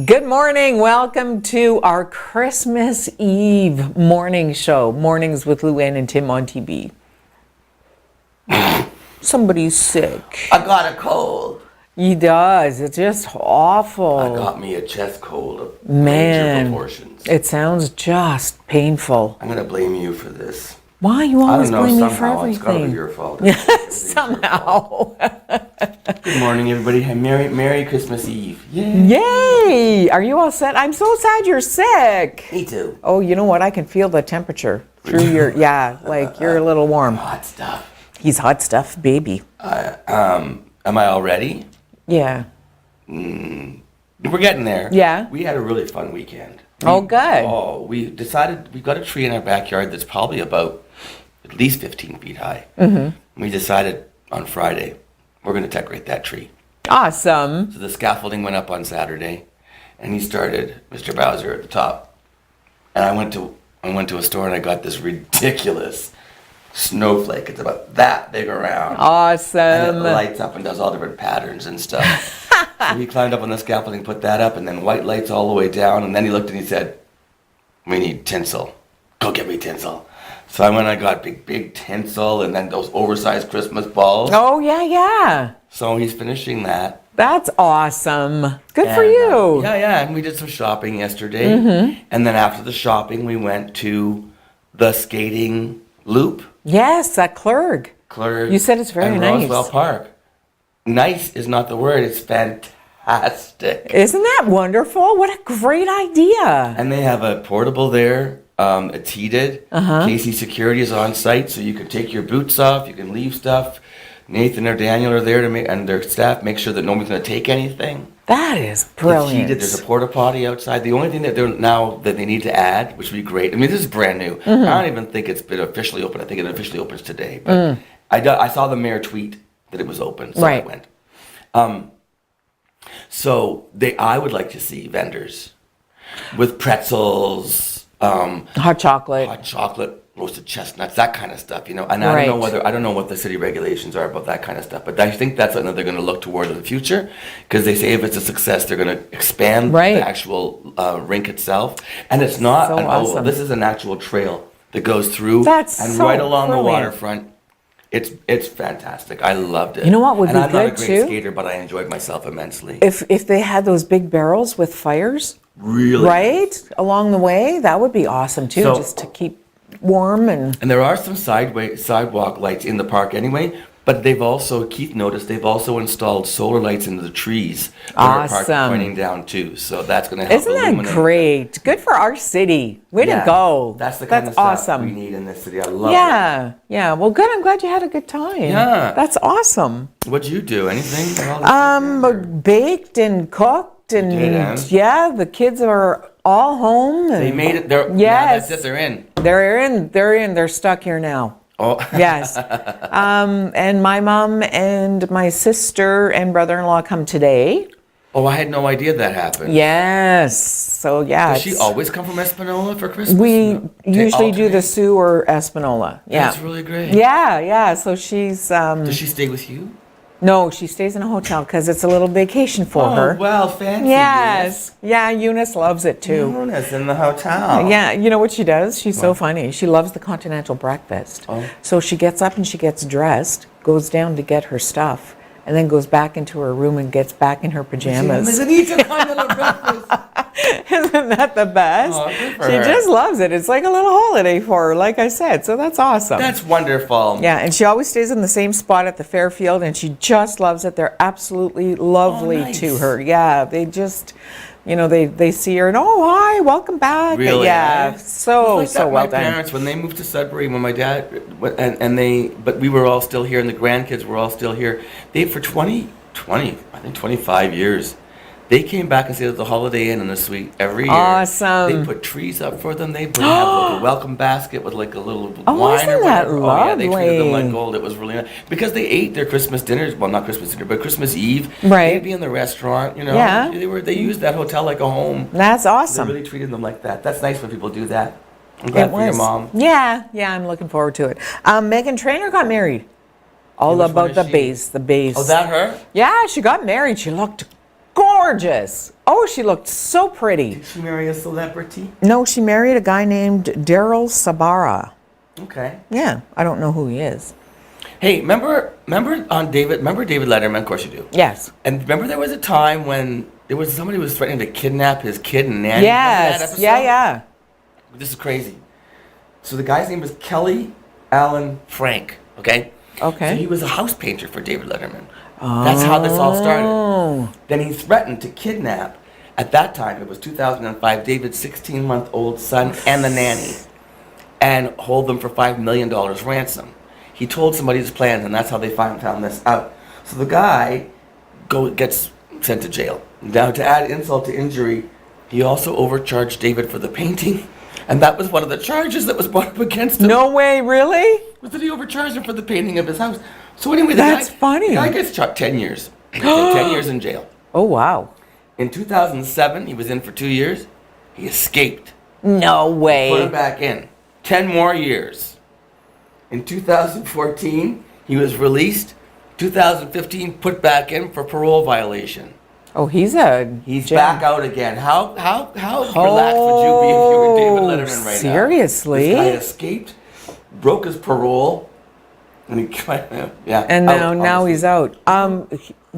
Good morning. Welcome to our Christmas Eve morning show. Mornings with Luann and Tim on TV. Somebody's sick. I got a cold. He does. It's just awful. I got me a chest cold of Man, major proportions. it sounds just painful. I'm going to blame you for this. Why you always blame me for somehow it's got to be everything? your fault. Somehow. Good morning, everybody. Merry Christmas Eve. Yay. Yay! Are you all set? I'm so sad you're sick. Me too. Oh, you know what? I can feel the temperature through your, like you're a little warm. Hot stuff. He's hot stuff, baby. Am I all ready? Yeah. We're getting there. Yeah. We had a really fun weekend. We decided we got a tree in our backyard that's probably about at least 15 feet high. Mm-hmm. We decided on Friday we're going to decorate that tree. Awesome. So the scaffolding went up on Saturday, and he started, Mr. Bowser, at the top. And I went to a store and I got this ridiculous snowflake. It's about that big around. Awesome. And it lights up and does all different patterns and stuff. So he climbed up on the scaffolding, put that up, and then white lights all the way down. And then he looked and he said, "We need tinsel. Go get me tinsel." So I went and I got big tinsel and then those oversized Christmas balls. Oh, yeah. So he's finishing that. That's awesome. Good for you. And we did some shopping yesterday. Mm-hmm. And then after the shopping, we went to the skating loop. Yes, at Clerg. You said it's very nice. Roswell Park. Nice is not the word. It's fantastic. Isn't that wonderful? What a great idea. And they have a portable there. It's heated. Casey Security is on site, so you can take your boots off. You can leave stuff. Nathan or Daniel are there and their staff make sure that nobody's going to take anything. That is brilliant. It's heated. There's a porta potty outside. The only thing that they need to add, which would be great. I mean, this is brand new. I don't even think it's been officially open. I think it officially opens today. But I saw the mayor tweet that it was open, so I went. I would like to see vendors with pretzels, hot chocolate, roasted chestnuts, that kind of stuff, And I don't know what the city regulations are about that kind of stuff, but I think that's something they're going to look toward in the future, because they say if it's a success, they're going to expand the actual rink itself, and it's not an oval. This is an actual trail that goes through right along the waterfront. It's fantastic. I loved it. You know what would be good too? And I'm not a great skater, but I enjoyed myself immensely. If they had those big barrels with fires, really, along the way, that would be awesome too, just to keep warm and there are some sidewalk lights in the park anyway. But Keith noticed they've also installed solar lights into the trees that are parked pointing down too. So that's going to help. Isn't that great? Good for our city. Way to go. That's the kind of stuff we need in this city. I love it. Yeah. Well, good. I'm glad you had a good time. Yeah. That's awesome. What'd you do? Anything? Baked and cooked and the kids are all home. And they made it. That's it. They're in. They're in. They're stuck here now. Oh. Yes. And my mom and my sister and brother-in-law come today. Oh, I had no idea that happened. Yes. So, yeah. Does she always come from Espanola for Christmas? We usually do the Sioux or Espanola. Yeah. That's really great. Yeah. So she's... Does she stay with you? No, she stays in a hotel because it's a little vacation for her. Oh, well, fancy. Yes. Yeah, Eunice loves it too. Eunice in the hotel. Yeah, you know what she does? She's so funny. She loves the continental breakfast. Oh. So she gets up and she gets dressed, goes down to get her stuff, and then goes back into her room and gets back in her pajamas. And eats a continental breakfast. Isn't that the best? Oh, good for she her. just loves it. It's like a little holiday for her, like I said. So that's awesome. That's wonderful. Yeah, and she always stays in the same spot at the Fairfield, and she just loves it. They're absolutely lovely to her. Yeah, they just, they see her and, oh, hi, welcome back. Really? Yeah, so well done. My parents, when they moved to Sudbury, when my dad, but we were all still here, and the grandkids were all still here, for 20 I think 25 years. They came back and stayed at the Holiday Inn in the suite every year. Awesome. They put trees up for them. They would have like a welcome basket with like a little wine isn't or that whatever. Oh yeah, they treated them like lovely? gold. It was really nice. Because they ate their Christmas dinners, well not Christmas dinner, but Christmas Eve. Right. They'd be in the restaurant, you know. Yeah. They used that hotel like a home. That's They awesome. really treated them like that. That's nice when people do that. I'm glad It for your was. mom. Yeah, I'm looking forward to it. Meghan Trainor got married. All Which one about is the she? base, the base. Oh, that her? Yeah, she got married. She looked gorgeous. Oh, she looked so pretty. Did she marry a celebrity? No, she married a guy named Daryl Sabara. Okay. Yeah, I don't know who he is. Hey, remember David Letterman? Of course you do. Yes. And remember there was a time when there was somebody who was threatening to kidnap his kid and nanny? Remember that Yes. episode? Yeah. This is crazy. So the guy's name was Kelly Allen Frank, okay? Okay. So he was a house painter for David Letterman. That's how this all started. Then he threatened to kidnap, at that time, it was 2005, David's 16-month-old son and the nanny, and hold them for $5 million ransom. He told somebody his plans, and that's how they found this out. So the guy gets sent to jail. Now, to add insult to injury, he also overcharged David for the painting, and that was one of the charges that was brought up against him. No way, really? Was that he overcharged him for the painting of his house. So anyway, That's funny. The guy gets shot 10 years. 10 years in jail. Oh, wow. In 2007, he was in for 2 years. He escaped. No Put him way. back in. 10 more years. In 2014, he was released. 2015, put back in for parole violation. Oh, he's back out again. How relaxed would you be if you were David Letterman right now? Seriously? This guy escaped, broke his parole, and he yeah. And now honestly. he's out.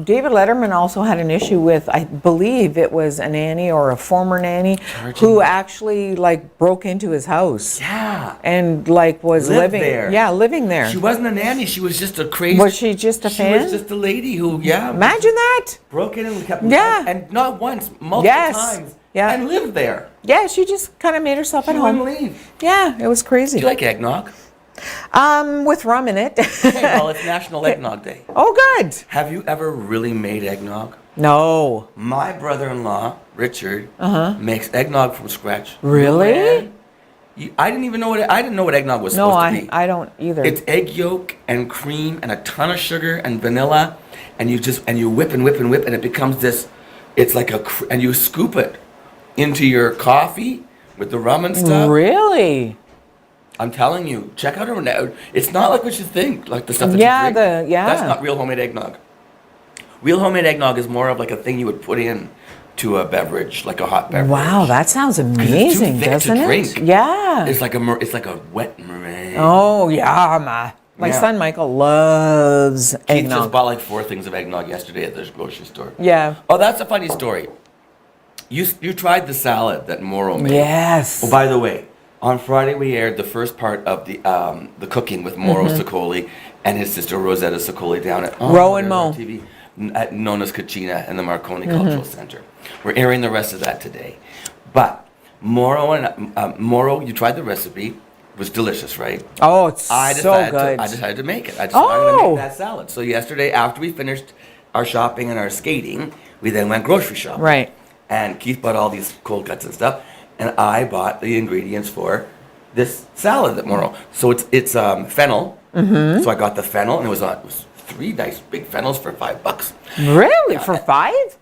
David Letterman also had an issue with, I believe it was a nanny or a former nanny who actually like broke into his house. Yeah. And like was Lived living there. Yeah, living there. She wasn't a nanny. She was just a crazy. Was she just a fan? She was just a lady who, yeah. Imagine that. Broke in and kept. Yeah. And not once, multiple Yes. times. Yeah. And lived there. Yeah, she just kind of made herself She at home. wouldn't leave. Yeah, it was crazy. Do you like eggnog? With rum in it. Okay, well, it's National Eggnog Day. Oh, good. Have you ever really made eggnog? No. My brother-in-law, Richard, makes eggnog from scratch. Really? Man, I didn't even know I didn't know what eggnog was No, supposed to be. I don't either. It's egg yolk and cream and a ton of sugar and vanilla, and you whip and whip and whip, and it becomes this. It's like and you scoop it into your coffee with the rum and stuff. Really? I'm telling you, check out her now. It's not like what you think, like the stuff that Yeah, you drink. That's yeah. not real homemade eggnog. Real homemade eggnog is more of like a thing you would put in to a beverage, like a hot beverage. Wow, that sounds it's too amazing, thick to doesn't it? drink. Yeah. It's like a wet meringue. Oh, yeah. My Yeah. son Michael loves Keith just eggnog. bought like 4 things of eggnog yesterday at the grocery store. Yeah. Oh, that's a funny story. You tried the salad that Morrow made. Yes. Oh, by the way, on Friday we aired the first part of the cooking with Morrow Sicoli and his sister Rosetta Sicoli down at Ro and there's Mo. our TV at Nonna's Cucina in the Marconi Cultural Center. We're airing the rest of that today. But Morrow, you tried the recipe. It was delicious, right? Oh, it's so good. I decided to make it. I'm going to Oh. make that salad. So yesterday, after we finished our shopping and our skating, we then went grocery shopping. Right. And Keith bought all these cold cuts and stuff, and I bought the ingredients for this salad that Morrow. So it's fennel. Mm-hmm. So I got the fennel, and it was 3 nice big fennels for $5. Really? For $5?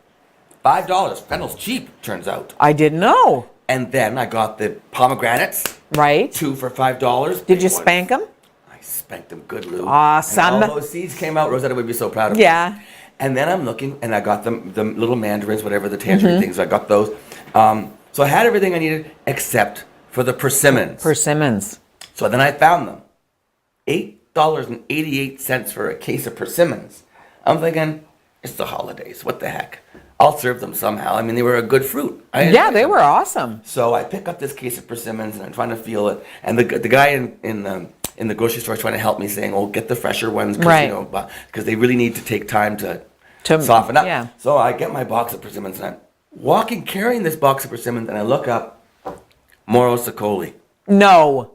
$5. Fennel's cheap, turns out. I didn't know. And then I got the pomegranates, Right. 2 for $5. Did you Big ones. spank them? I spanked them good, Lou. Awesome. And all those seeds came out. Rosetta would be so proud of me. Yeah. And then I'm looking, and I got the little mandarins, whatever, the tangerine things. I got those. So I had everything I needed except for the persimmons. Persimmons. So then I found them. $8.88 for a case of persimmons. I'm thinking, it's the holidays. What the heck? I'll serve them somehow. I mean, they were a good fruit. Yeah, they were awesome. So I pick up this case of persimmons, and I'm trying to feel it. And the guy in the grocery store is trying to help me, saying, "Oh, get the fresher ones, because Right. they really need to take time to soften up." yeah. So I get my box of persimmons, and I'm walking, carrying this box of persimmons, and I look up, Morrow Sicoli No.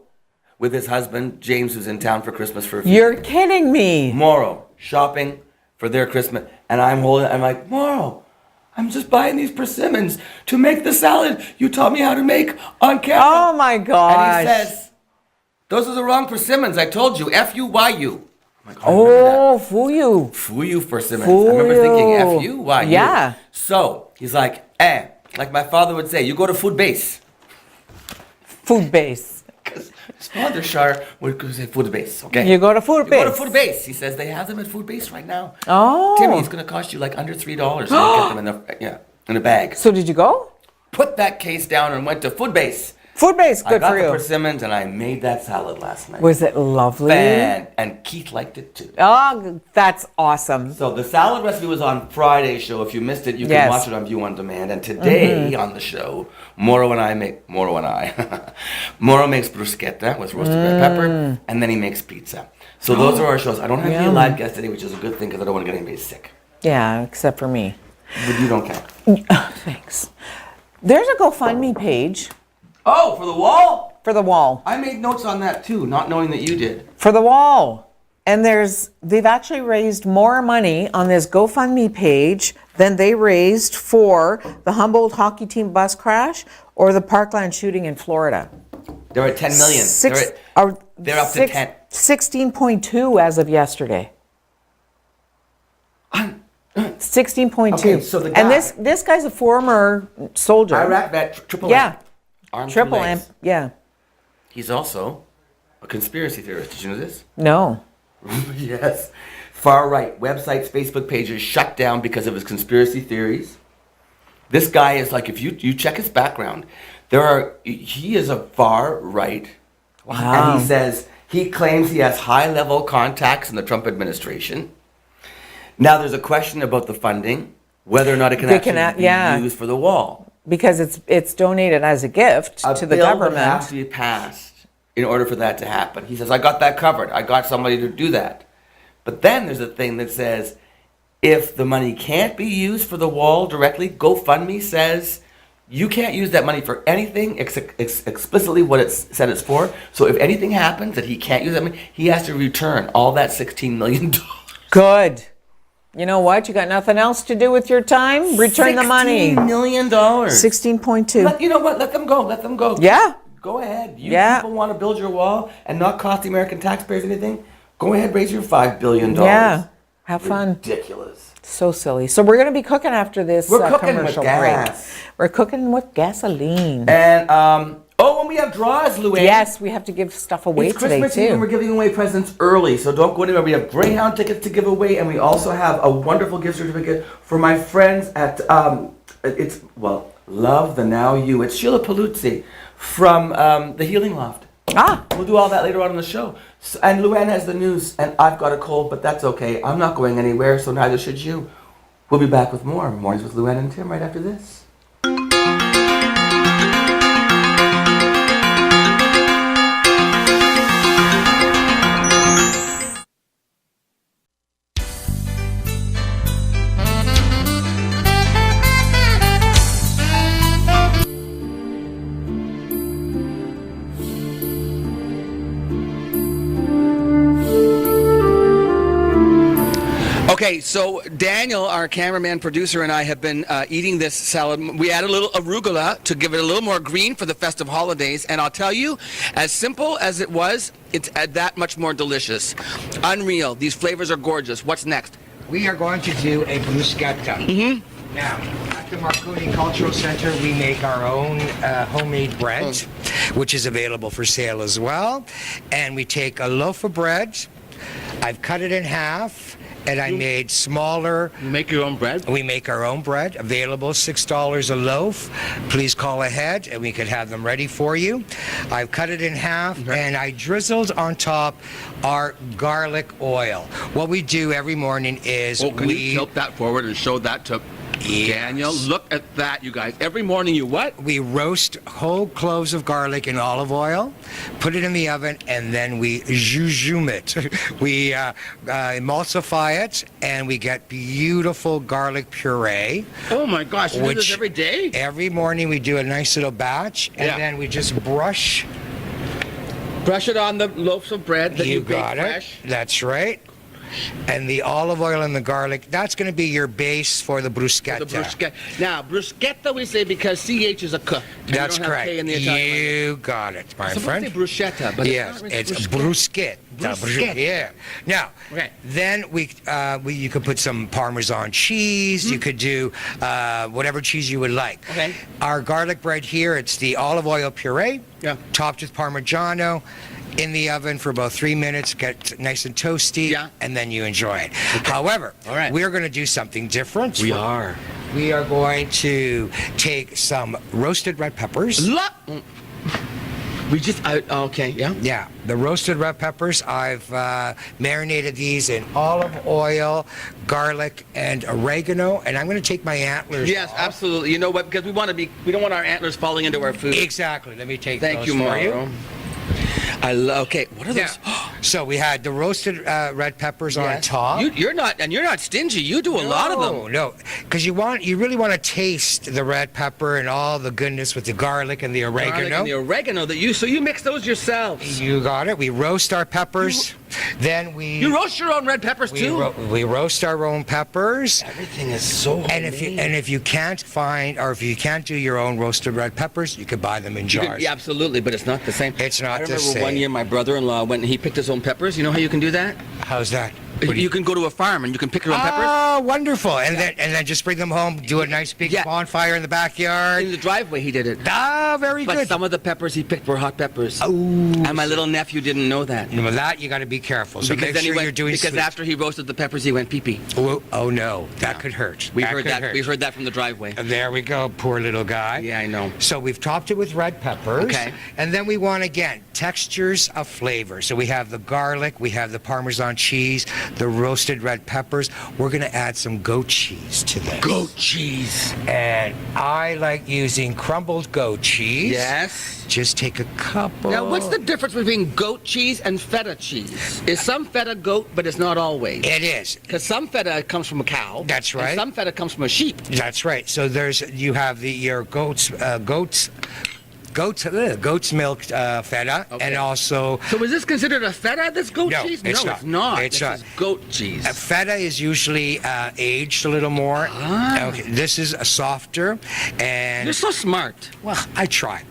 with his husband James, who's in town for Christmas for a few You're days. kidding me. Morrow shopping for their Christmas, And I'm like, Moro, I'm just buying these persimmons to make the salad you taught me how to make on camera. Oh my gosh. And he says, those are the wrong persimmons. I told you, F-U-Y-U. I'm like, oh, Fuyu. Fuyu persimmons. I remember thinking F-U-Y-U. Yeah. So he's like, like my father would say, you go to food base. Food base. Because his father, Shar, would say food base, okay? You go to food base. You go to food base. He says they have them at food base right now. Oh. Timmy, it's going to cost you like under $3 to get them in a bag. So did you go? Put that case down and went to food base. Food base, good for you. I got the persimmons and I made that salad last night. Was it lovely? And Keith liked it too. Oh, that's awesome. So the salad recipe was on Friday's show. If you missed it, you can watch it on View on Demand. And today on the show, Moro makes bruschetta with roasted red pepper, and then he makes pizza. So those are our shows. I don't have any live guests today, which is a good thing because I don't want to get anybody sick. Yeah, except for me. But you don't care. Thanks. There's a GoFundMe page. Oh, for the wall? For the wall. I made notes on that too, not knowing that you did. For the wall. And they've actually raised more money on this GoFundMe page than they raised for the Humboldt hockey team bus crash or the Parkland shooting in Florida. They're at 10 million. They're up to 10. 16.2 as of yesterday. 16.2. Okay, so the guy, and this guy's a former soldier. Iraq vet, triple yeah. Arms triple M. Yeah. He's also a conspiracy theorist. Did you know this? No. Yes. Far right. Websites, Facebook pages shut down because of his conspiracy theories. This guy is like, if you check his background, he is a far right. Wow. And he claims he has high level contacts in the Trump administration. Now there's a question about the funding, whether or not it can be used for the wall. Because it's donated as a gift to the government. A bill has to be passed in order for that to happen. He says, I got that covered. I got somebody to do that. But then there's a thing that says, if the money can't be used for the wall directly, GoFundMe says you can't use that money for anything explicitly what it said it's for. So if anything happens that he can't use that money, he has to return all that $16 million. Good. You know what? You got nothing else to do with your time? Return the money. $16 million. 16.2. You know what? Let them go. Let them go. Yeah. Go ahead. People want to build your wall and not cost the American taxpayers anything? Go ahead, raise your $5 billion. Yeah. Have fun. Ridiculous. So silly. So we're going to be cooking after this commercial break. We're cooking with gasoline. And, when we have draws, Luann. Yes, we have to give stuff away it's today, Christmas too. Eve and we're giving away presents early, so don't go anywhere. We have Greyhound tickets to give away, and we also have a wonderful gift certificate for my friends at, Love the Now You. It's Sheila Paluzzi from the Healing Loft. We'll do all that later on in the show. So, and Luann has the news, and I've got a cold, but that's okay. I'm not going anywhere, so neither should you. We'll be back with more Mornings with Luann and Tim right after this. Okay, so Daniel, our cameraman, producer, and I have been eating this salad. We add a little arugula to give it a little more green for the festive holidays, and I'll tell you, as simple as it was, it's that much more delicious. Unreal. These flavors are gorgeous. What's next? We are going to do a bruschetta. Mm-hmm. Now, at the Marconi Cultural Center, we make our own homemade bread, which is available for sale as well. And we take a loaf of bread. I've cut it in half. And I made smaller. You make your own bread? We make our own bread, available $6 a loaf. Please call ahead and we could have them ready for you. I've cut it in half and I drizzled on top our garlic oil. What we do every morning is can you tilt that forward and show that to Daniel? Look at that, you guys. Every morning you what? We roast whole cloves of garlic in olive oil, put it in the oven, and then we jujum it. We emulsify it, and we get beautiful garlic puree. Oh my gosh, you do this every day? Every morning we do a nice little batch, and then we just brush it on the loaves of bread that you bake got fresh. It. That's right. And the olive oil and the garlic, that's going to be your base for the bruschetta. The bruschetta. Now, bruschetta we say because CH is a K. That's correct. You got it, my friend. Say bruschetta, but yes, it's bruschetta. Bruschetta. Yeah. Now, then you could put some Parmesan cheese. You could do whatever cheese you would like. Okay. Our garlic bread here, it's the olive oil puree, topped with Parmigiano, in the oven for about 3 minutes, get nice and toasty, and then you enjoy it. Okay. However, we're going to do something different. We are going to take some roasted red peppers. Yeah, the roasted red peppers, I've marinated these in olive oil, garlic, and oregano, and I'm going to take my antlers off. Absolutely. You know what? Because we don't want our antlers falling into our food. Exactly. Let me take those Thank you, for Mauro. Okay, what are those? So we had the roasted red peppers on top. You're not stingy. You do a lot of them. No, because you really want to taste the red pepper and all the goodness with the garlic and the oregano. So you mix those yourself. You got it. We roast our peppers. Then you roast your own red peppers too. We roast our own peppers. Everything is so homemade. And if you can't find, or if you can't do your own roasted red peppers, you could buy them in jars. Absolutely, but it's not the same. It's not the same. I remember one year my brother-in-law went and he picked his own peppers. You know how you can do that? How's that? You can go to a farm and you can pick your own peppers. Oh, wonderful! And then just bring them home. Do a nice big bonfire in the backyard. In the driveway, he did it. Very good. But some of the peppers he picked were hot peppers. Oh. And my little nephew didn't know that. Well, that you got to be careful. So make sure you're doing. Because after he roasted the peppers, he went pee-pee. Oh no, that could hurt. We heard that from the driveway. There we go, poor little guy. Yeah, I know. So we've topped it with red peppers. Okay. And then we want, again, textures of flavor. So we have the garlic, we have the Parmesan cheese, the roasted red peppers. We're going to add some goat cheese to this. Goat cheese. And I like using crumbled goat cheese. Yes. Just take a couple. Now, what's the difference between goat cheese and feta cheese? Is some feta goat, but it's not always? It is. Because some feta comes from a cow. That's right. And some feta comes from a sheep. That's right. So you have your goat's milk feta, and also. So is this considered a feta? This goat cheese? It's not. It's not. This is goat cheese. Feta is usually aged a little more. Okay, this is a softer, and you're so smart. Well, I try.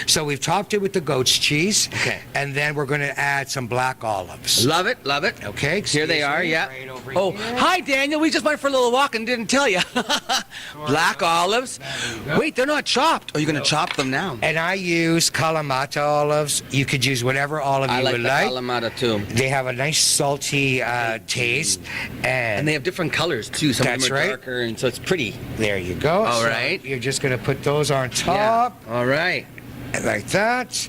So we've topped it with the goat's cheese. Okay. And then we're going to add some black olives. Love it. Okay. Here they are. Yeah. Right here. Hi, Daniel. We just went for a little walk and didn't tell you. Black olives. Wait, they're not chopped. Are you going to chop them now? And I use Kalamata olives. You could use whatever olive you would like. I like Kalamata too. They have a nice salty taste. And they have different colors too. Some of them are darker, and so it's pretty. There you go. All right. You're just going to put those on top. Yeah. All right. Like that.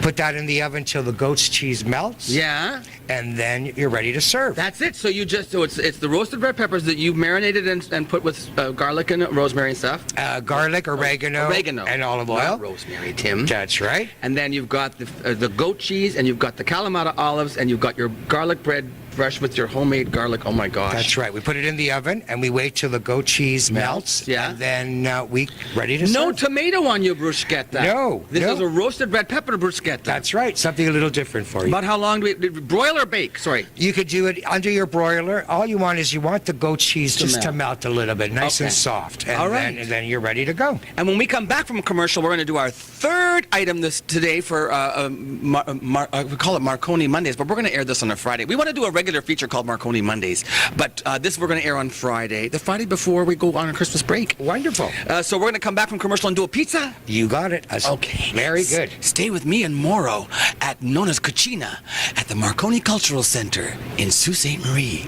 Put that in the oven till the goat's cheese melts. Yeah. And then you're ready to serve. That's it. So it's the roasted red peppers that you marinated and put with garlic and rosemary and stuff. Garlic, oregano, and olive oil. Not rosemary, Tim. That's right. And then you've got the goat cheese, and you've got the Kalamata olives, and you've got your garlic bread fresh with your homemade garlic. Oh my gosh. That's right. We put it in the oven and we wait till the goat cheese melts. Yeah. And then we ready to serve. No tomato on your bruschetta. No. This is a roasted red pepper bruschetta. That's right. Something a little different for you. About how long do we broil or bake? Sorry. You could do it under your broiler. All you want is the goat cheese to melt a little bit, nice and soft. And all right. And then you're ready to go. And when we come back from a commercial, we're going to do our third item today for we call it Marconi Mondays, but we're going to air this on a Friday. We want to do a regular feature called Marconi Mondays, but this we're going to air on Friday, the Friday before we go on a Christmas break. Wonderful. So we're going to come back from commercial and do a pizza. You got it. Okay. Very good. Stay with me and Mauro at Nonna's Cucina at the Marconi Cultural Center in Sault Ste. Marie.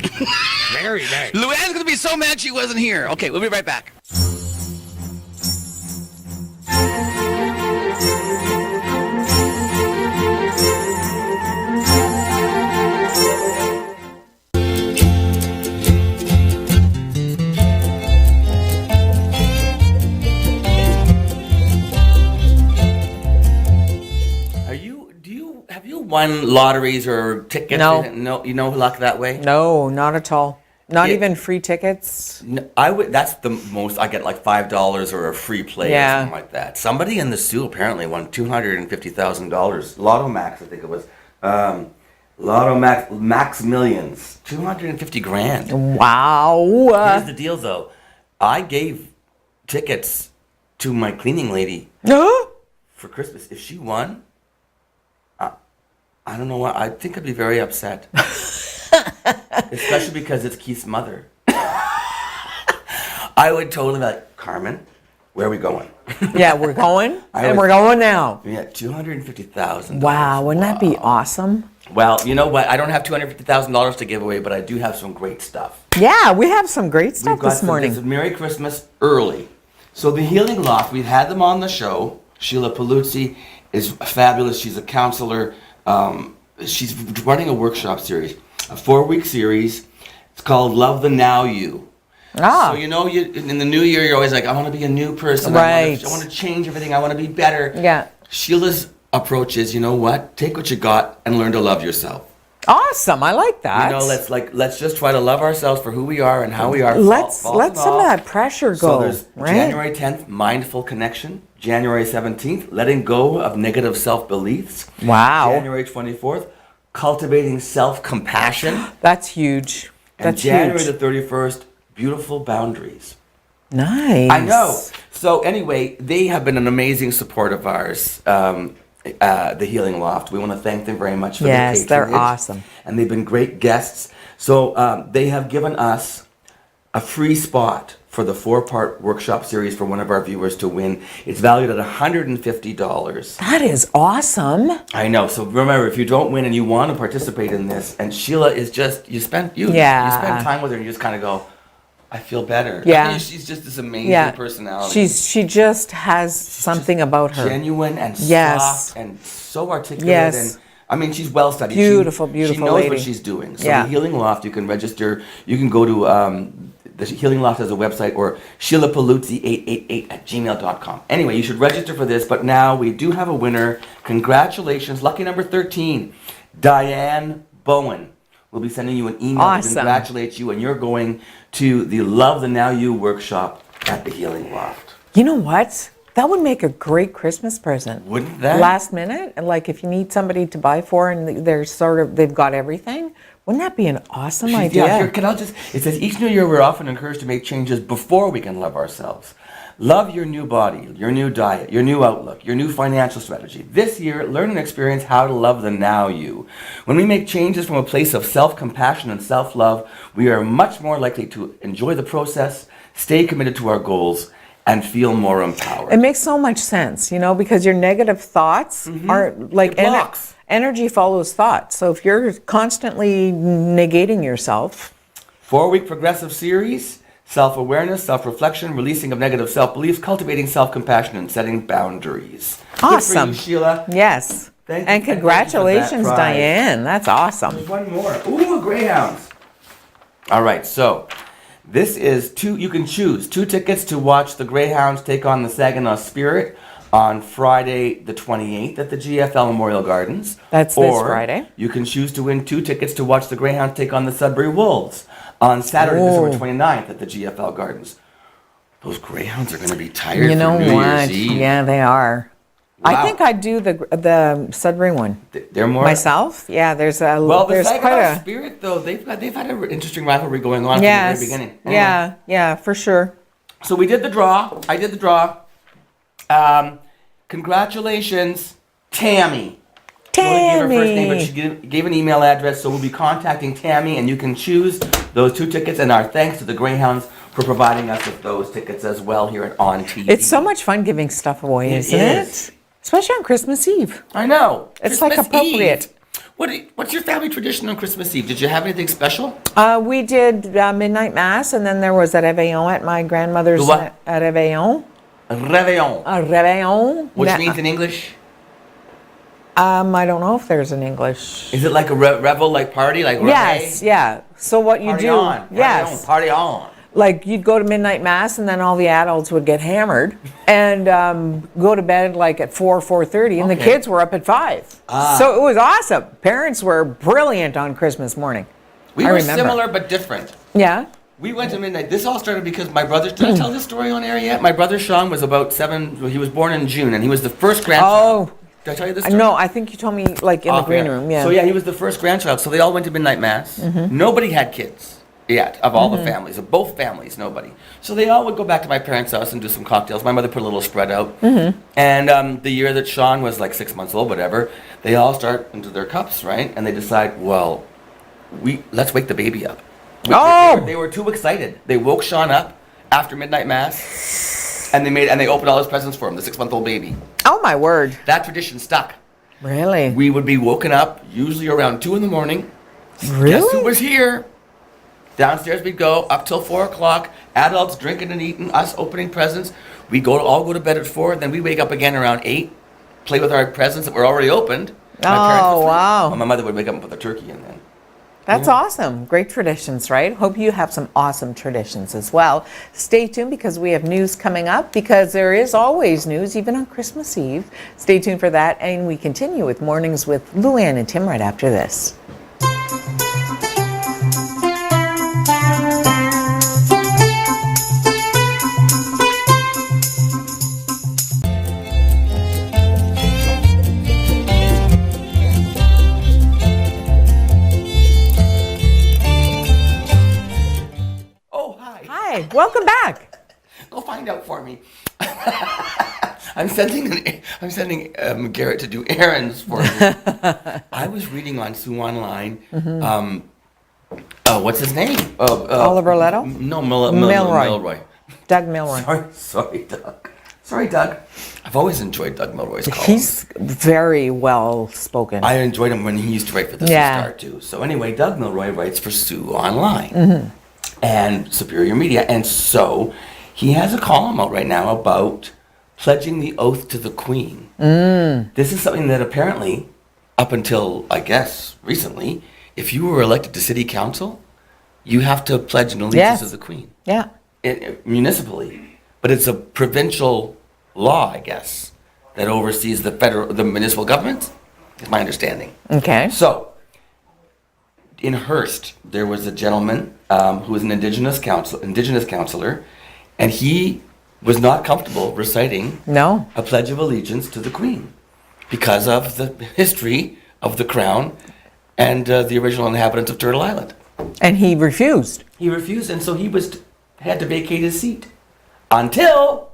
Very nice. Luann's going to be so mad she wasn't here. Okay, we'll be right back. Have you won lotteries or tickets? No. You know luck that way? No, not at all. Not even free tickets. No, I would. That's the most I get, like $5 or a free play or something like that. Somebody in the Sioux apparently won $250,000. Lotto Max, I think it was. Lotto Max Millions, 250 grand. Wow. Here's the deal, though. I gave tickets to my cleaning lady for Christmas. If she won, I don't know what. I think I'd be very upset. Especially because it's Keith's mother. I would totally be like, Carmen, where are we going? Yeah, we're going, we're going now. Yeah, $250,000. Wow, wouldn't that be awesome? Well, you know what? I don't have $250,000 to give away, but I do have some great stuff. Yeah, we have some great stuff this morning. This is Merry Christmas early. So the Healing Loft, we've had them on the show. Sheila Paluzzi is fabulous. She's a counselor. She's running a workshop series, a 4-week series. It's called Love the Now You. So you know, in the new year, you're always like, I want to be a new person. Right. I want to change everything. I want to be better. Yeah. Sheila's approach is, you know what? Take what you got and learn to love yourself. Awesome. I like that. You know, let's just try to love ourselves for who we are and how we are. Let some of that pressure go. So there's right? January 10th, Mindful Connection. January 17th, Letting Go of Negative Self-Beliefs. Wow. January 24th, Cultivating Self-Compassion. That's huge. And January the 31st, Beautiful Boundaries. Nice. I know. So anyway, they have been an amazing support of ours, the Healing Loft. We want to thank them very much for their patronage. Yes, they're awesome. And they've been great guests. So they have given us a free spot for the 4-part workshop series for one of our viewers to win. It's valued at $150. That is awesome. I know. So remember, if you don't win and you want to participate in this, and Sheila is just, you spend time with her and you just kind of go, I feel better. Yeah. She's just this amazing personality. She just has something about her. Genuine and soft and so articulate. Yes. And I mean, she's well studied. Beautiful She knows lady. what she's doing. So the Healing Loft, you can register. You can go to the Healing Loft has a website, or SheilaPaluzzi888@gmail.com. Anyway, you should register for this. But now we do have a winner. Congratulations, lucky number 13, Diane Bowen. We'll be sending you an email to congratulate you, and you're going to the Love the Now You workshop at the Healing Loft. You know what? That would make a great Christmas present. Wouldn't that? Last minute, like if you need somebody to buy for and they've got everything, wouldn't that be an awesome idea? Yeah, it says each new year we're often encouraged to make changes before we can love ourselves. Love your new body, your new diet, your new outlook, your new financial strategy. This year, learn and experience how to love the now you. When we make changes from a place of self-compassion and self-love, we are much more likely to enjoy the process, stay committed to our goals, and feel more empowered. It makes so much sense, you know, because your negative thoughts are like energy follows thought. So if you're constantly negating yourself. 4-week progressive series. Self-awareness, self-reflection, releasing of negative self-beliefs, cultivating self-compassion, and setting boundaries. Awesome. Good for you, Sheila. Yes. Thank you. And congratulations, Diane. That's awesome. There's one more. Ooh, Greyhounds. All right, so this is you can choose 2 tickets to watch the Greyhounds take on the Saginaw Spirit on Friday the 28th at the GFL Memorial Gardens. That's this Friday. You can choose to win 2 tickets to watch the Greyhounds take on the Sudbury Wolves on Saturday, December 29th at the GFL Gardens. Those Greyhounds are going to be tired You know for New what? Year's Eve. Yeah, they are. Wow. I think I'd do the Sudbury one. They're more myself. Yeah, there's the Saginaw Spirit though they've had an interesting rivalry going on from the very beginning. Anyway. Yeah, for sure. So we did the draw. I did the draw. Congratulations, Tammy. Tammy. Gave her first name, but she gave an email address, so we'll be contacting Tammy, and you can choose those 2 tickets. And our thanks to the Greyhounds for providing us with those tickets as well here at ONNtv. It's so much fun giving stuff away, isn't it? Especially on Christmas Eve. I know. It's Christmas like appropriate. Eve. What's your family tradition on Christmas Eve? Did you have anything special? We did midnight mass, and then there was a réveillon at my grandmother's. What? A réveillon. Réveillon. A réveillon. Which means in English? I don't know if there's an English. Is it like a revel, like party, like yes, yeah. So what you party do? On, yes, party on. Like you'd go to midnight mass, and then all the adults would get hammered and go to bed like at 4:30, and the kids were up at 5. So it was awesome. Parents were brilliant on Christmas morning. We were similar but different. Yeah. We went to midnight. This all started because my brother. Did I tell this story on air yet? My brother Sean was about 7. He was born in June, and he was the first grandchild. Oh, Did I tell you this story? No, I think you told me like in the Off green air. room. Yeah. So yeah, he was the first grandchild. So they all went to midnight mass. Nobody had kids yet of all the families, of both families, nobody. So they all would go back to my parents' house and do some cocktails. My mother put a little spread out. And the year that Sean was like 6 months old, whatever, they all start into their cups, right? And they decide, well, let's wake the baby up. They were too excited. They woke Sean up after midnight mass, and they opened all his presents for him, the 6-month-old baby. Oh my word. That tradition stuck. Really? We would be woken up usually around 2 in the morning. Really? Guess who was here? Downstairs we'd go up till 4 o'clock. Adults drinking and eating, us opening presents. We all go to bed at 4, then we wake up again around 8, play with our presents that were already opened. My parents would sleep. Wow. Well, my mother would wake up and put the turkey in then. That's awesome. Great traditions, right? Hope you have some awesome traditions as well. Stay tuned because we have news coming up, because there is always news, even on Christmas Eve. Stay tuned for that, and we continue with Mornings with Luann and Tim right after this. Hi, welcome back. Go find out for me. I'm sending Garrett to do errands for me. I was reading on Sue Online. What's his name? Oliver Leto? No, Milroy. Milroy. Doug Milroy. Sorry, Doug. Sorry, Doug. I've always enjoyed Doug Milroy's columns. He's very well spoken. I enjoyed him when he used to write for the Star too. So anyway, Doug Milroy writes for Sue Online and Superior Media, and so he has a column out right now about pledging the oath to the Queen. This is something that apparently, up until I guess recently, if you were elected to city council, you have to pledge an allegiance to the Queen. Yeah. Municipally, but it's a provincial law, I guess, that oversees the municipal government. Is my understanding. Okay. So, in Hearst, there was a gentleman who was an indigenous counselor, and he was not comfortable reciting a pledge of allegiance to the Queen because of the history of the Crown and the original inhabitants of Turtle Island. And he refused. He refused, and so he had to vacate his seat until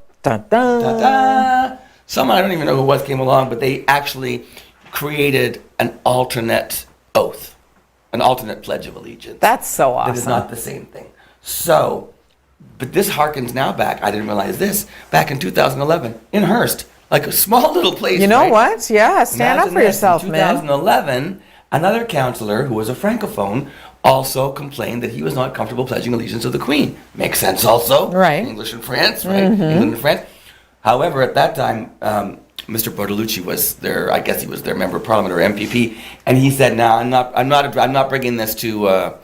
someone, I don't even know who it was, came along, but they actually created an alternate oath, an alternate pledge of allegiance. That's so awesome. That is not the same thing. So, but this harkens now back, I didn't realize this, back in 2011 in Hearst, like a small little place. You know right? what? Yeah, stand Imagine up for this. yourself, in man. 2011, another counselor who was a francophone also complained that he was not comfortable pledging allegiance to the Queen. Makes sense also. Right. English and France, right? England and France. However, at that time, Mr. Bortolucci was I guess he was their member of parliament or MPP, and he said, "No, I'm not bringing this to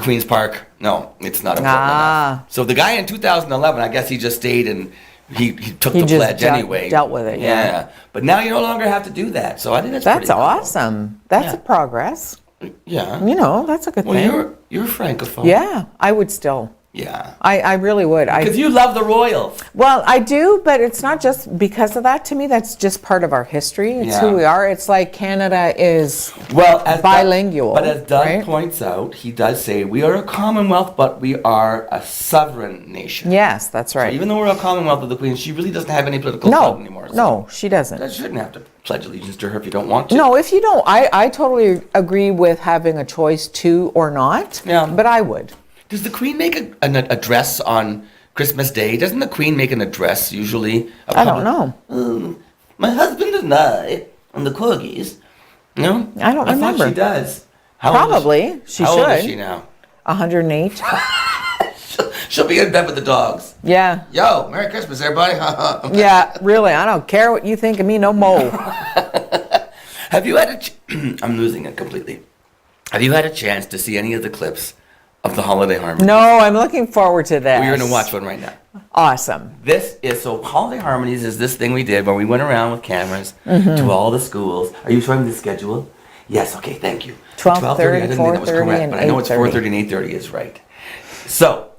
Queen's Park. No, it's not important enough." So the guy in 2011, I guess he just stayed and he took the pledge anyway. Dealt with it, yeah. But now you no longer have to do that. So I think that's pretty cool. Awesome. That's a progress. Yeah. You know, that's a good thing. Well, you're a francophone. Yeah, I would still. Yeah. I really would. Because you love the royals. Well, I do, but it's not just because of that. To me, that's just part of our history. It's who we are. It's like Canada is bilingual. But as Doug points out, he does say we are a commonwealth, but we are a sovereign nation. Yes, that's right. So even though we're a commonwealth of the Queen, she really doesn't have any political clout anymore. So no, she doesn't. You shouldn't have to pledge allegiance to her if you don't want to. No, if you don't. I totally agree with having a choice to or not. Yeah. But I would. Does the Queen make an address on Christmas Day? Doesn't the Queen make an address usually? I don't know. My husband and I, and the corgis. No? I don't remember. I thought she does. Probably. She should. How old is she now? 108. She'll be in bed with the dogs. Yeah. Yo, Merry Christmas, everybody. Yeah, really. I don't care what you think of me no more. Have you had I'm losing it completely. Have you had a chance to see any of the clips of the Holiday Harmonies? No, I'm looking forward to this. We're going to watch one right now. Awesome. Holiday Harmonies is this thing we did where we went around with cameras to all the schools. Are you showing the schedule? Yes, okay, thank you. 12:30, 4:30, 4:30, and but I know it's 4:30 8:30. and 8:30 is right. So,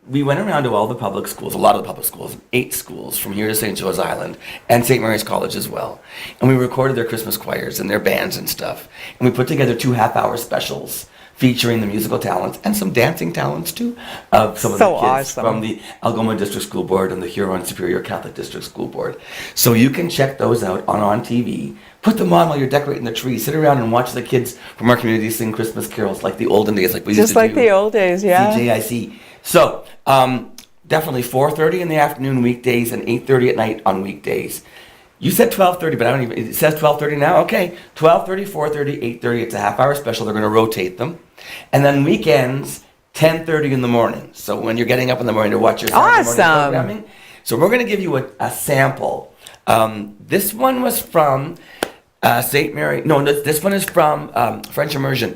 we went around to all the public schools, a lot of the public schools, 8 schools from here to St. Joe's Island, and St. Mary's College as well. And we recorded their Christmas choirs and their bands and stuff. And we put together 2 half-hour specials featuring the musical talents and some dancing talents too of some of the kids from the Algoma District School Board and the Huron Superior Catholic District School Board. So you can check those out on ONNtv. Put them on while you're decorating the tree. Sit around and watch the kids from our community sing Christmas carols like the olden days, like we used to do. Just like the old days, yeah. CJIC. So, definitely 4:30 in the afternoon weekdays and 8:30 at night on weekdays. You said 12:30, but I don't even, it says 12:30 now? Okay. 12:30, 4:30, 8:30. It's a half-hour special. They're going to rotate them. And then weekends, 10:30 in the morning. So when you're getting up in the morning to watch your Saturday morning programming. So we're going to give you a sample. This one was from St. Mary. No, this one is from French Immersion.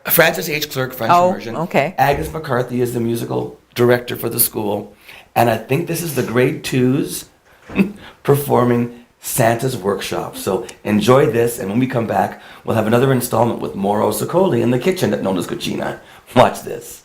Francis H. Clerk, French Immersion. Okay. Agnes McCarthy is the musical director for the school. And I think this is the grade 2s performing Santa's Workshop. So enjoy this, and when we come back, we'll have another installment with Mauro Sicoli in the kitchen at Nonna's Cucina. Watch this.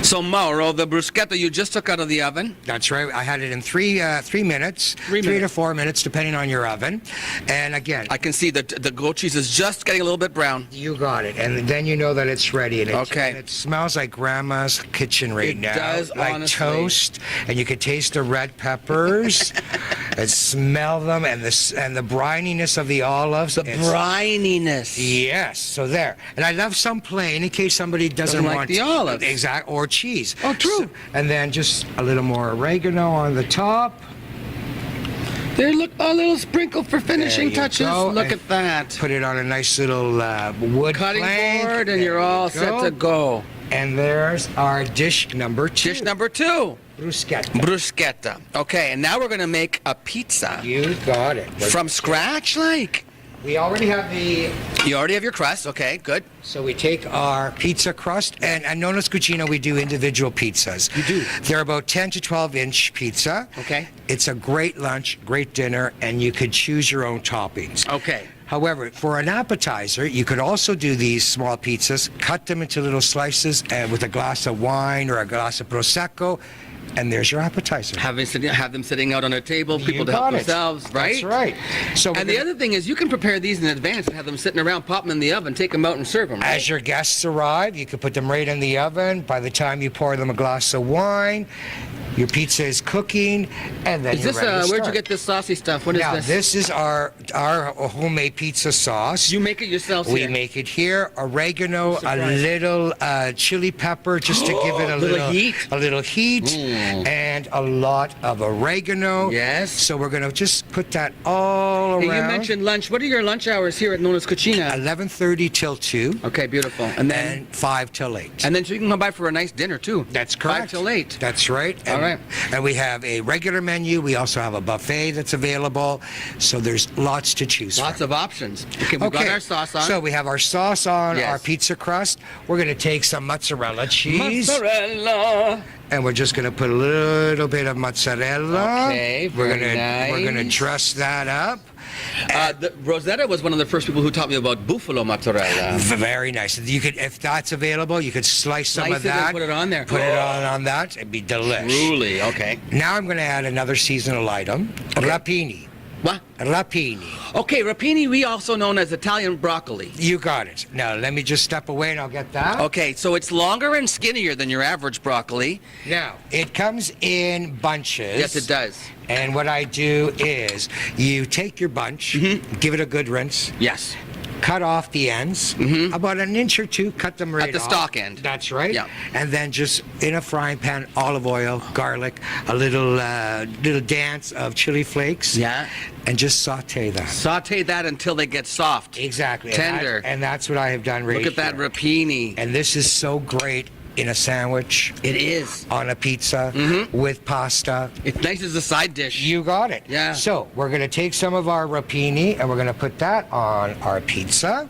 So Mauro, the bruschetta you just took out of the oven. That's right. I had it in 3 minutes, 3 to 4 minutes, depending on your oven. And again, I can see that the goat cheese is just getting a little bit brown. You got it. And then you know that it's ready. And it smells like Grandma's kitchen right now. It does, like honestly. Toast. And you could taste the red peppers and smell them, and the brininess of the olives. The brininess. Yes. So there. And I love some plain in case somebody doesn't like want the olives. Exactly. Or cheese. Oh, true. And then just a little more oregano on the top. There, look, a little sprinkle for finishing touches. Look at that. Put it on a nice little wood cutting plank. board, and you're all set to go. And there's our dish number 2. Dish number 2. Bruschetta. Bruschetta. Okay, and now we're going to make a pizza. You got it. From scratch, like? We already have You already have your crust. Okay, good. So we take our pizza crust, and at Nonna's Cucina we do individual pizzas. You do? They're about 10 to 12-inch pizza. Okay. It's a great lunch, great dinner, and you could choose your own toppings. Okay. However, for an appetizer, you could also do these small pizzas, cut them into little slices, and with a glass of wine or a glass of Prosecco, and there's your appetizer. Have them sitting out on a table, people to help themselves, right? That's right. So and the other thing is you can prepare these in advance and have them sitting around, pop them in the oven, take them out and serve them. Right? As your guests arrive, you can put them right in the oven. By the time you pour them a glass of wine, your pizza is cooking, and then you're ready to start. Where'd you get this saucy stuff? What is this? This is our homemade pizza sauce. You make it yourself here? We make it here. Oregano, a little chili pepper, just to give it a little heat, and a lot of oregano. Yes. So we're going to just put that all around. Hey, you mentioned lunch. What are your lunch hours here at Nonna's Cucina? 11:30 till 2. Okay, beautiful. And then 5 till 8. And then so you can come by for a nice dinner too. That's correct. 5 till 8. That's right. And All right. And we have a regular menu. We also have a buffet that's available. So there's lots to choose from. Lots of options. Okay, we've got our sauce on. So we have our sauce on Yes. our pizza crust. We're going to take some mozzarella cheese. Mozzarella. And we're just going to put a little bit of mozzarella. Okay, we're very gonna We're going to nice. dress that up. Rosetta was one of the first people who taught me about buffalo mozzarella. Very nice. You could, if that's available, you could slice some Slice of it and that. put it on there. Put it on that. It'd be delish. Truly, okay. Now I'm going to add another seasonal item. Rapini. What? Rapini. Okay, rapini, we also known as Italian broccoli. You got it. Now let me just step away and I'll get that. Okay, so it's longer and skinnier than your average broccoli. Now, it comes in bunches. Yes, it does. And what I do is you take your bunch, give it a good rinse, Yes. cut off the ends, about an inch or two, cut them right At the off. stalk end. That's right. Yeah. And then just in a frying pan, olive oil, garlic, a little dance of chili flakes. Yeah. And just saute that. Saute that until they get soft. Exactly. Tender. And that's what I have done right Look at that here. rapini. And this is so great in a sandwich, It is. on a pizza, with pasta. It's nice as a side dish. You got it. Yeah. So we're going to take some of our rapini and we're going to put that on our pizza.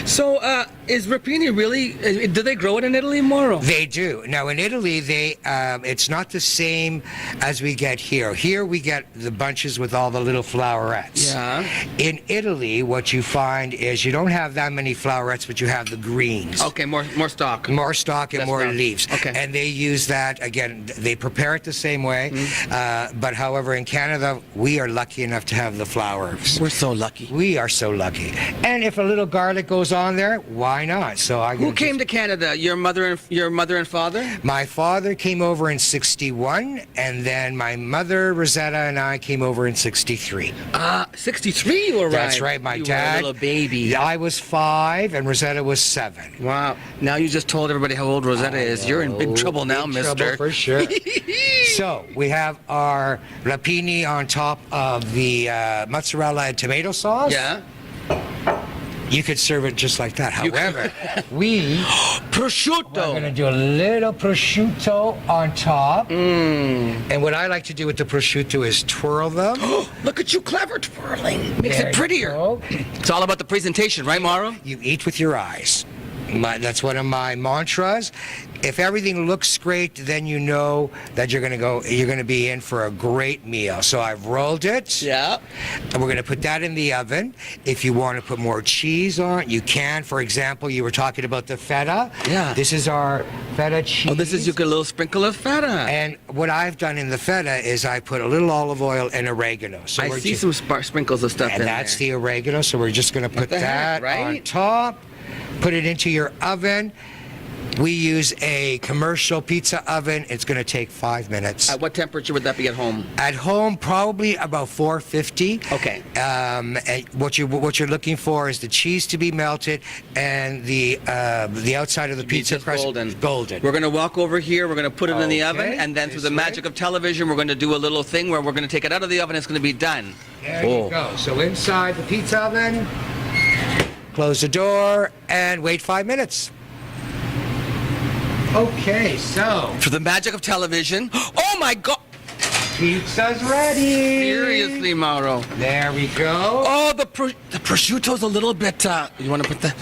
So, is rapini really, do they grow it in Italy, Mauro? They do. Now in Italy, it's not the same as we get here. Here we get the bunches with all the little flowerets. Yeah. In Italy, what you find is you don't have that many flowerets, but you have the greens. Okay, more stock. More stalk and Less more stalk. leaves. Okay. And they use that, again, they prepare it the same way. But however, in Canada, we are lucky enough to have the flowers. We're so lucky. We are so lucky. And if a little garlic goes on there, why not? So Who came to Canada? Your mother and father? My father came over in 61, and then my mother, Rosetta, and I came over in 63. 63 you arrived. That's right, my you dad. were a little baby. I was 5, and Rosetta was 7. Wow. Now you just told everybody how old Rosetta is. You're in big trouble now, Big mister. trouble for sure. So we have our rapini on top of the mozzarella and tomato sauce. Yeah. You could serve it just like that. You could. However, we Prosciutto. are going to do a little prosciutto on top. And what I like to do with the prosciutto is twirl them. Look at you, clever twirling. Makes There it you prettier. go. It's all about the presentation, right, Mauro? You eat with your eyes. That's one of my mantras. If everything looks great, then you know that you're going to be in for a great meal. So I've rolled it. Yeah. And we're going to put that in the oven. If you want to put more cheese on it, you can. For example, you were talking about the feta. Yeah. This is our feta cheese. Oh, this is you get a little sprinkle of feta. And what I've done in the feta is I put a little olive oil and oregano. So I we're see ju- some sprinkles of stuff And in that's there. the oregano. So we're just going to put the heck, that on right? top. Put it into your oven. We use a commercial pizza oven. It's going to take 5 minutes. At what temperature would that be at home? At home, probably about 450. Okay. And what you're looking for is the cheese to be melted and the outside of the pizza Just crust golden. We're going to walk over here. We're going to put it in the oven, Okay, and then through this the magic way. of television, we're going to do a little thing where we're going to take it out of the oven. It's going to be done. There you go. So inside the pizza oven, close the door and wait 5 minutes. Okay, so For the magic of television. Oh my God! pizza's ready. Seriously, Mauro. There we go. Oh, the prosciutto's a little bit. You want to put the?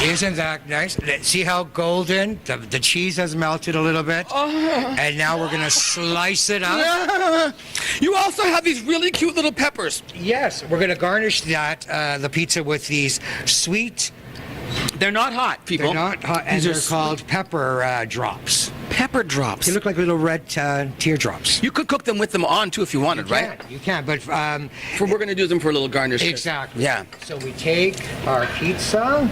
Isn't that nice? See how golden? The cheese has melted a little bit. And now we're going to slice it up. You also have these really cute little peppers. Yes, we're going to garnish that, the pizza with these sweet, They're not hot, people. they're not hot, and These are they're called pepper drops. pepper drops. They look like little red teardrops. You could cook them with them on too if you wanted, right? You can, but We're going to use them for a little garnish. exactly. Yeah. So we take our pizza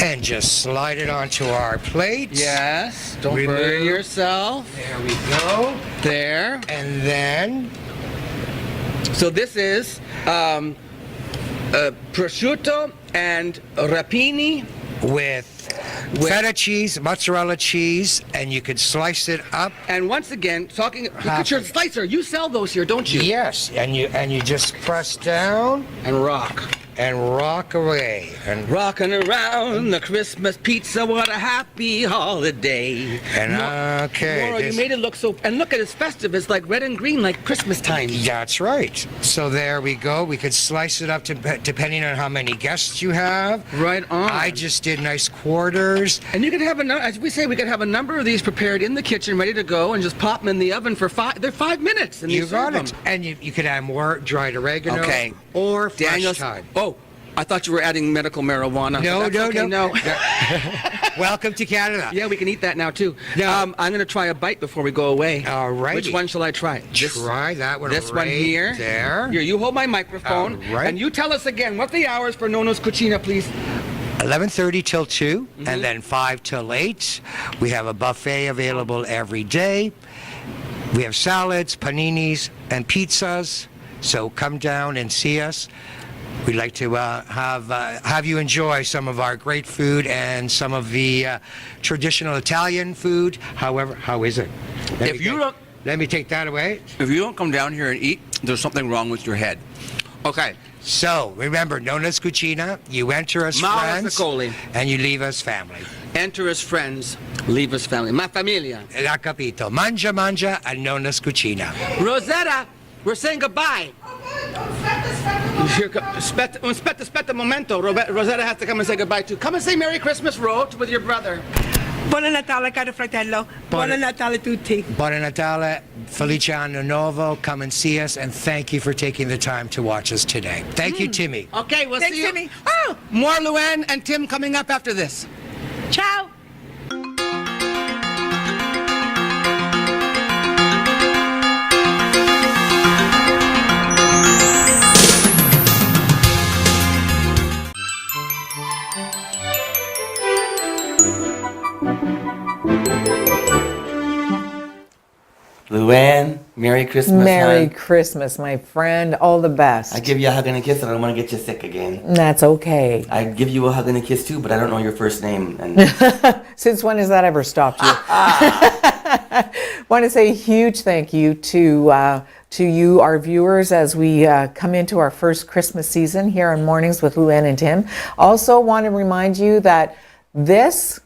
and just slide it onto our plate. Yes. Don't Remove. burn yourself. There we go. There. And then So this is prosciutto and rapini. with feta cheese, mozzarella cheese, and you could slice it up. And once again, look at your slicer. You sell those here, don't you? Yes, and you just press down And rock. and rock away. And Rocking around the Christmas pizza, what a happy holiday. And okay, Maura, you made it look so, and look at it's festive. It's like red and green, like Christmas time. That's right. So there we go. We could slice it up to, depending on how many guests you have. Right on. I just did nice quarters. And you could have as we say, we could have a number of these prepared in the kitchen, ready to go, and just pop them in the oven for 5 minutes. And You got it. And you could add more dried oregano. Okay. Or fresh Daniel's. thyme. Oh, I thought you were adding medical marijuana. No, But that's okay, no. Welcome to Canada. Yeah, we can eat that now too. Yeah. I'm going to try a bite before we go away. All right. Which one shall I try? Try that one. This right one here. There. Here, you hold my microphone. All right. And you tell us again what the hours for Nonna's Cucina, please. 11:30 till 2, and then 5 till 8. We have a buffet available every day. We have salads, paninis, and pizzas. So come down and see us. We'd like to have you enjoy some of our great food and some of the traditional Italian food. However, how is it? Let me take that away. If you don't come down here and eat, there's something wrong with your head. Okay. So remember, Nonna's Cucina. You enter as Maura friends, Secoli. and you leave as family. Enter as friends, leave as family. Ma familia. La capito. Mangia, mangia, a Nonna's Cucina. Rosetta, we're saying goodbye. Aspetta momento. Rosetta has to come and say goodbye too. Come and say Merry Christmas, Ro, with your brother. Buon Natale, caro fratello. Buon Natale tutti. Buon Natale, Felice Anno Novo. Come and see us, and thank you for taking the time to watch us today. Thank you, Timmy. Okay, we'll Thanks, see you. Timmy. Oh, More Luann and Tim coming up after this. ciao. Luann, Merry Christmas, Merry hon. Christmas, my friend. All the best. I give you a hug and a kiss, and I don't want to get you sick again. That's okay. I give you a hug and a kiss too, but I don't know your first name. And Since when has that ever stopped you? Want to say a huge thank you to you, our viewers, as we come into our first Christmas season here on Mornings with Luann and Tim. Also want to remind you that this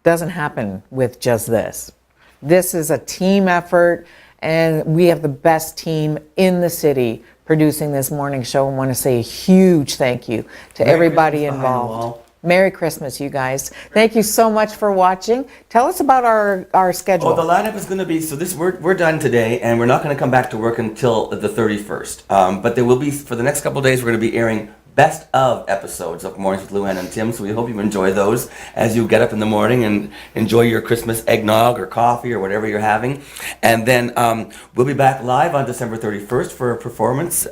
doesn't happen with just this. This is a team effort, and we have the best team in the city producing this morning show. I want to say a huge thank you to everybody Christmas behind the involved. wall. Merry Christmas, you guys. Thank you so much for watching. Tell us about our schedule. Oh, the lineup is going to be, so we're done today, and we're not going to come back to work until the 31st. But there will be, for the next couple of days, we're going to be airing best of episodes of Mornings with Luann and Tim, so we hope you enjoy those as you get up in the morning and enjoy your Christmas eggnog or coffee or whatever you're having. And then we'll be back live on December 31st for a performance.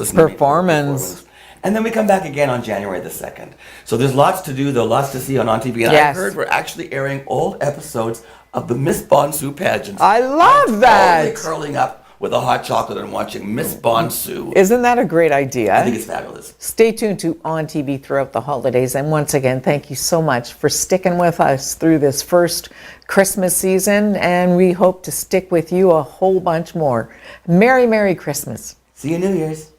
Listen to me. Performance. And then we come back again on January the 2nd. So there's lots to do, though, lots to see on ONNtv. And Yes. I heard we're actually airing old episodes of the Miss Bonsu pageants. I love that. Totally curling up with a hot chocolate and watching Miss Bonsu. Isn't that a great idea? I think it's fabulous. Stay tuned to ONNtv throughout the holidays. And once again, thank you so much for sticking with us through this first Christmas season. And we hope to stick with you a whole bunch more. Merry, Merry Christmas. See you New Year's.